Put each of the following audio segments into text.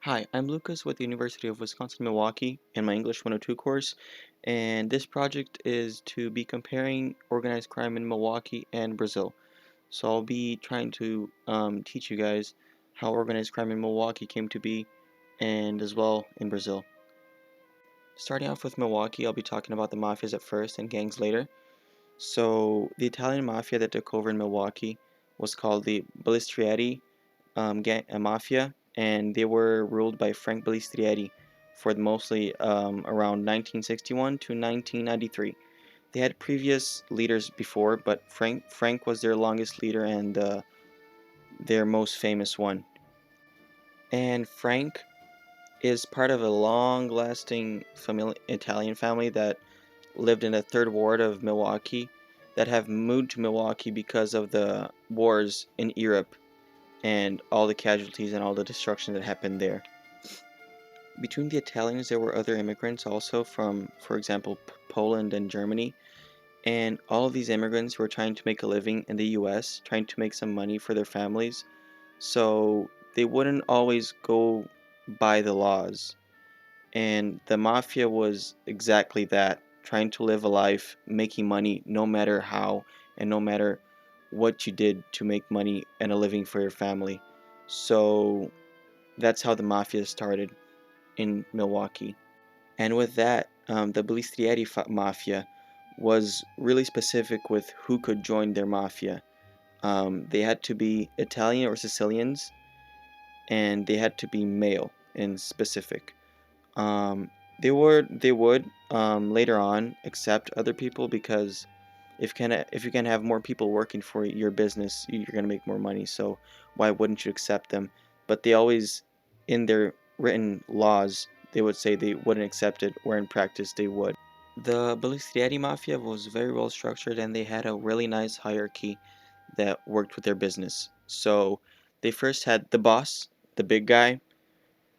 Hi, I'm Lucas with the University of Wisconsin-Milwaukee in my English 102 course, and this project is to be comparing organized crime in Milwaukee and Brazil. So I'll be trying to teach you guys how organized crime in Milwaukee came to be and as well in Brazil. Starting off with Milwaukee, I'll be talking about the mafias at first and gangs later. So the Italian mafia that took over in Milwaukee was called the Balistreri mafia, and they were ruled by Frank Balistreri for mostly around 1961 to 1993. They had previous leaders before, but Frank was their longest leader and their most famous one. And Frank is part of a long-lasting Italian family that lived in the third ward of Milwaukee that have moved to Milwaukee because of the wars in Europe and all the casualties and all the destruction that happened there. Between the Italians, there were other immigrants also from, for example, Poland and Germany, and all of these immigrants were trying to make a living in the US, trying to make some money for their families, so they wouldn't always go by the laws. And the mafia was exactly that, trying to live a life, making money no matter how and no matter what you did to make money and a living for your family. So that's how the mafia started in Milwaukee. And with that, the Balistrieri mafia was really specific with who could join their mafia. They had to be Italian or Sicilians, and they had to be male in specific. Um, they would later on accept other people because if you can have more people working for your business, you're gonna make more money. So why wouldn't you accept them? But they always, in their written laws, they would say they wouldn't accept it, where in practice they would. The Balistrieri Mafia was very well structured and they had a really nice hierarchy that worked with their business. So they first had the boss, the big guy,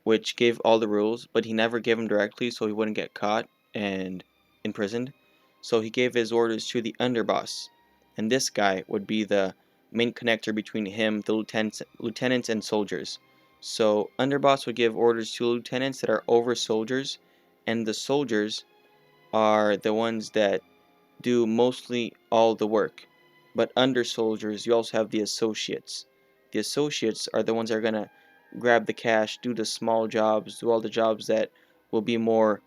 which gave all the rules, but he never gave them directly so he wouldn't get caught and imprisoned. So he gave his orders to the underboss, and this guy would be the main connector between him, the lieutenants and soldiers. So underboss would give orders to lieutenants that are over soldiers, and the soldiers are the ones that do mostly all the work. But under soldiers, you also have the associates. The associates are the ones that are going to grab the cash, do the small jobs, do all the jobs that will be more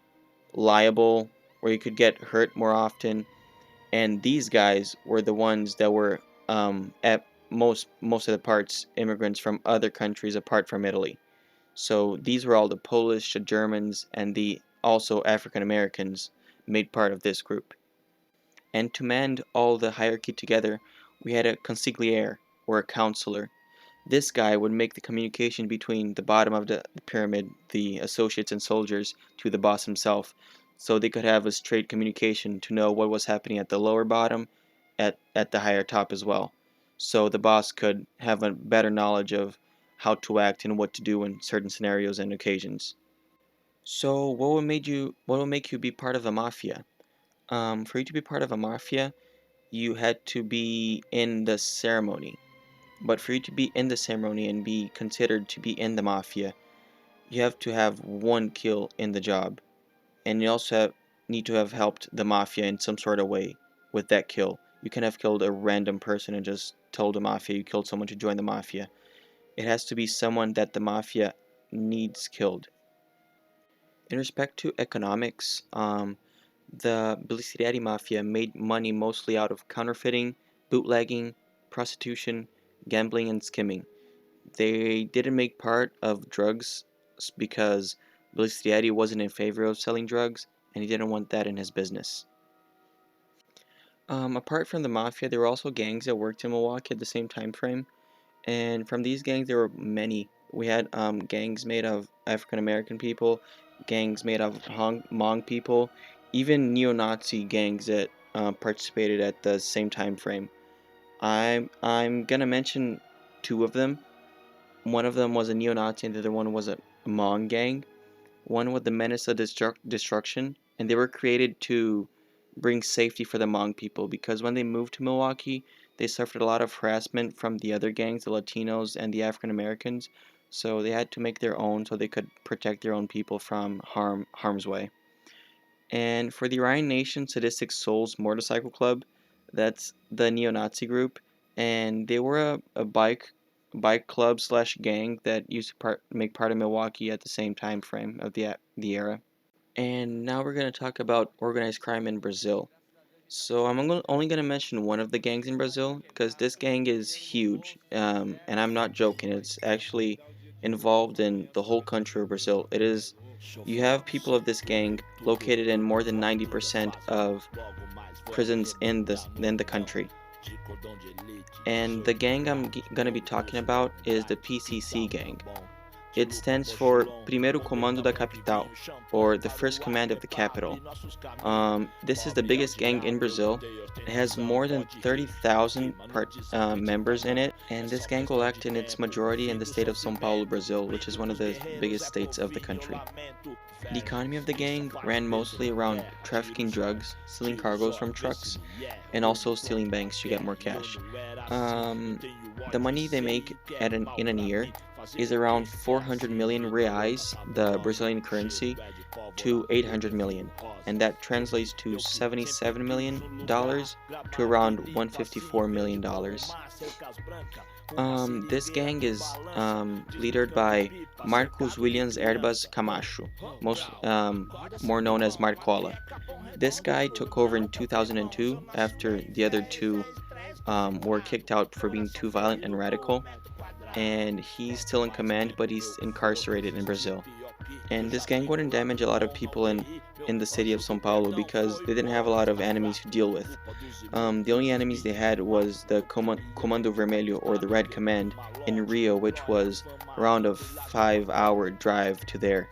liable, where you could get hurt more often. And these guys were the ones that were at most of the parts immigrants from other countries apart from Italy. So these were all the Polish, the Germans, and the also African Americans made part of this group. And to mend all the hierarchy together, we had a consigliere, or a counselor. This guy would make the communication between the bottom of the pyramid, the associates and soldiers, to the boss himself, so they could have a straight communication to know what was happening at the lower bottom, at the higher top as well. So the boss could have a better knowledge of how to act and what to do in certain scenarios and occasions. So what would make you be part of a mafia? For you to be part of a mafia, you had to be in the ceremony. But for you to be in the ceremony and be considered to be in the mafia, you have to have one kill in the job. And you also need to have helped the mafia in some sort of way with that kill. You can have killed a random person and just told the mafia you killed someone to join the mafia. It has to be someone that the mafia needs killed. In respect to economics, the Balistreri Mafia made money mostly out of counterfeiting, bootlegging, prostitution, gambling, and skimming. They didn't make part of drugs because Balistreri wasn't in favor of selling drugs, and he didn't want that in his business. Apart from the Mafia, there were also gangs that worked in Milwaukee at the same time frame, and from these gangs there were many. We had gangs made of African American people, gangs made of Hmong people, even neo-Nazi gangs that participated at the same time frame. I'm gonna mention two of them. One of them was a neo-Nazi and the other one was a Hmong gang. One with the menace of destruction, and they were created to bring safety for the Hmong people because when they moved to Milwaukee, they suffered a lot of harassment from the other gangs, the Latinos and the African Americans. so they had to make their own so they could protect their own people from harm's way. And for the Aryan Nation Sadistic Souls Motorcycle Club, that's the neo-Nazi group, and they were a bike club slash gang that used to make part of Milwaukee at the same time frame of the era. And now we're going to talk about organized crime in Brazil. So I'm only going to mention one of the gangs in Brazil because this gang is huge, and I'm not joking. It's actually involved in the whole country of Brazil. You have people of this gang located in more than 90% of prisons in the country. And the gang I'm going to be talking about is the PCC gang. It stands for Primeiro Comando da Capital, or the First Command of the Capital. This is the biggest gang in Brazil. It has more than 30,000 members in it, and this gang will act in its majority in the state of São Paulo, Brazil, which is one of the biggest states of the country. The economy of the gang ran mostly around trafficking drugs, stealing cargoes from trucks, and also stealing banks to get more cash. Um, the money they make in a year is around 400 million reais, the Brazilian currency, to 800 million, and that translates to $77 million to around $154 million. This gang is leadered by Marcos Williams Herbas Camacho, more known as Marcola. This guy took over in 2002 after the other two were kicked out for being too violent and radical, and he's still in command, but he's incarcerated in Brazil. And this gang wouldn't damage a lot of people in the city of São Paulo because they didn't have a lot of enemies to deal with. The only enemies they had was the Comando Vermelho, or the Red Command, in Rieu, which was around a 5-hour drive to there.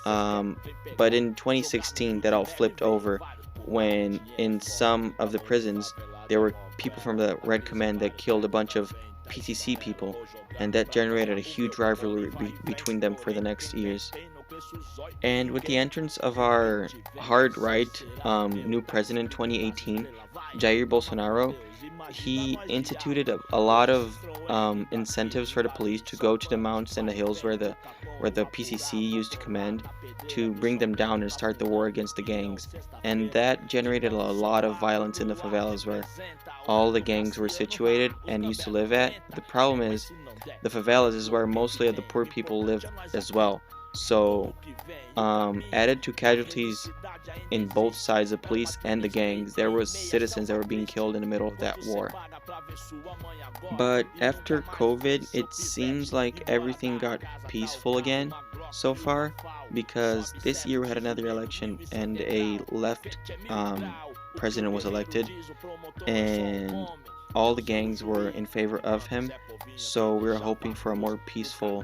But in 2016, that all flipped over when in some of the prisons there were people from the Red Command that killed a bunch of PCC people, and that generated a huge rivalry between them for the next years. And with the entrance of our hard right new president in 2018, Jair Bolsonaro, he instituted a lot of incentives for the police to go to the mountains and the hills where the PCC used to command, to bring them down and start the war against the gangs. And that generated a lot of violence in the favelas where all the gangs were situated and used to live at. The problem is, the favelas is where mostly of the poor people live as well. So, added to casualties in both sides, the police and the gangs, there was citizens that were being killed in the middle of that war. But after COVID, it seems like everything got peaceful again so far, because this year we had another election and a left president was elected, and all the gangs were in favor of him. So we're hoping for a more peaceful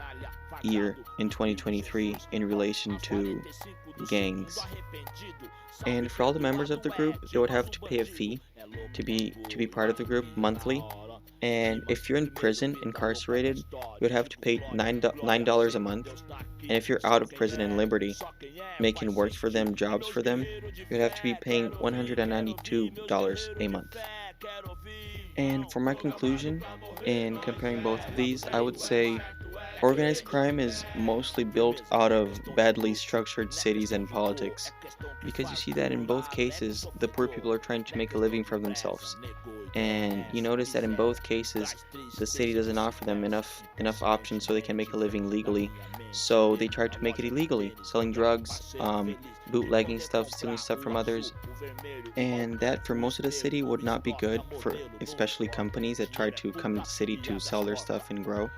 year in 2023 in relation to gangs. And for all the members of the group, they would have to pay a fee to be part of the group monthly. And if you're in prison, incarcerated, you would have to pay $9 a month. And if you're out of prison in liberty, making work for them, jobs for them, you'd have to be paying $192 a month. And for my conclusion, in comparing both of these, I would say organized crime is mostly built out of badly structured cities and politics, because you see that in both cases, the poor people are trying to make a living for themselves. And you notice that in both cases, the city doesn't offer them enough options so they can make a living legally. So they try to make it illegally, selling drugs, bootlegging stuff, stealing stuff from others. And that for most of the city would not be good for especially companies that try to come to the city to sell their stuff and grow.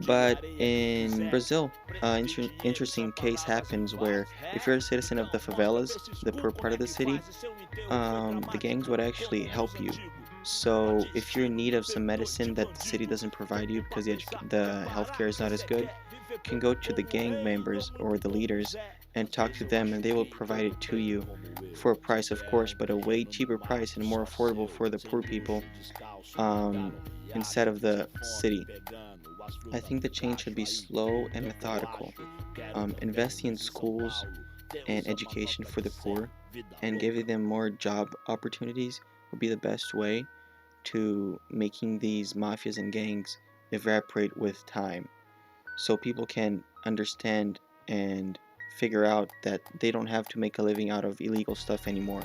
But in Brazil, an interesting case happens where if you're a citizen of the favelas, the poor part of the city, the gangs would actually help you. So if you're in need of some medicine that the city doesn't provide you because the healthcare is not as good, you can go to the gang members or the leaders and talk to them, and they will provide it to you for a price, of course, but a way cheaper price and more affordable for the poor people, um, instead of the city. I think the change should be slow and methodical. Investing in schools and education for the poor and giving them more job opportunities would be the best way to making these mafias and gangs evaporate with time. so people can understand and figure out that they don't have to make a living out of illegal stuff anymore.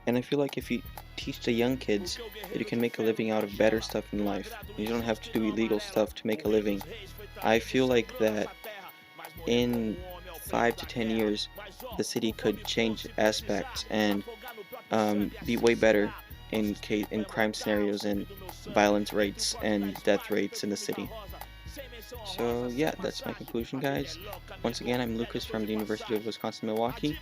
And I feel like if you teach the young kids that you can make a living out of better stuff in life, you don't have to do illegal stuff to make a living, I feel like that in 5 to 10 years, the city could change aspects and be way better in crime scenarios and violence rates and death rates in the city. So yeah, that's my conclusion, guys. Once again, I'm Lucas from the University of Wisconsin-Milwaukee,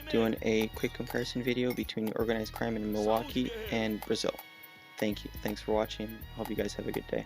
doing a quick comparison video between organized crime in Milwaukee and Brazil. Thank you. Thanks for watching. Hope you guys have a good day.